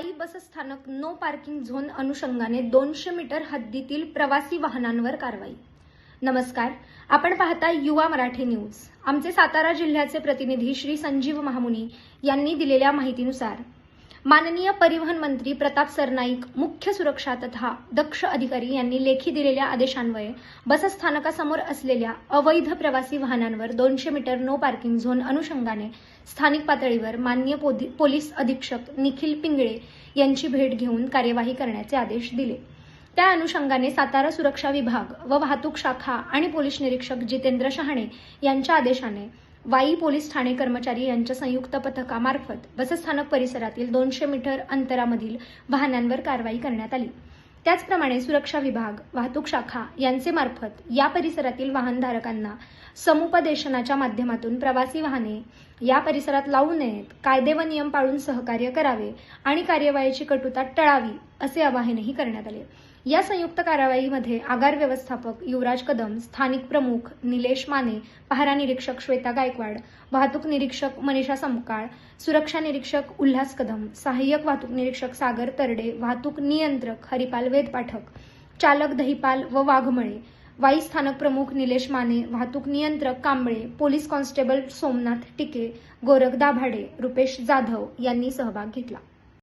वाई बस स्थानक no parking zone अनुषंगाने 200 metre हद्दीतील प्रवासी वाहनांवर कारवाई। नमस्कार, आपण पाहताय युवा मराठी न्यूज। आमचे सातारा जिल्ह्याचे प्रतिनिधी श्री संजीव महामुनी यांनी दिलेल्या माहितीनुसार माननीय परिवहन मंत्री प्रताप सरनाईक, मुख्य सुरक्षा तथा दक्ष अधिकारी यांनी लेखी दिलेल्या आदेशान्वये बस स्थानकासमोर असलेल्या अवैध प्रवासी वाहनांवर 200 मीटर नो पार्किंग झोन अनुषंगाने स्थानिक पातळीवर माननीय पोलीस अधीक्षक निखिल पिंगळे यांची भेट घेऊन कार्यवाही करण्याचे आदेश दिले। त्या अनुषंगाने सातारा सुरक्षा विभाग व वाहतूक शाखा आणि पोलीस निरीक्षक जितेंद्र शहाणे यांच्या आदेशाने वाई पोलीस ठाणे कर्मचारी यांच्या संयुक्त पथकामार्फत बसस्थानक परिसरातील 200 मीटर अंतरामधील वाहनांवर कारवाई करण्यात आली। त्याचप्रमाणे सुरक्षा विभाग, वाहतूक शाखा यांचे मार्फत या परिसरातील वाहनधारकांना समुपदेशनाच्या माध्यमातून प्रवासी वाहने या परिसरात लावू नयेत, कायदे व नियम पाळून सहकार्य करावे आणि कार्यवाहीची कटुता टळावी असे आवाहनही करण्यात आले। या संयुक्त कारवाईमध्ये आगार व्यवस्थापक युवराज कदम, स्थानिक प्रमुख निलेश माने, पहारा निरीक्षक श्वेता गायकवाड, वाहतूक निरीक्षक मनीषा समकाळ, सुरक्षा निरीक्षक उल्हास कदम, सहाय्यक वाहतूक निरीक्षक सागर तरडे, वाहतूक नियंत्रक हरिपाल वेदपाठक, चालक दहिपाल व वाघमळे, वाई स्थानक प्रमुख निलेश माने, वाहतूक नियंत्रक कांबळे, पोलीस कॉन्स्टेबल सोमनाथ टिके, गोरख दाभाडे, रुपेश जाधव यांनी सहभाग घेतला।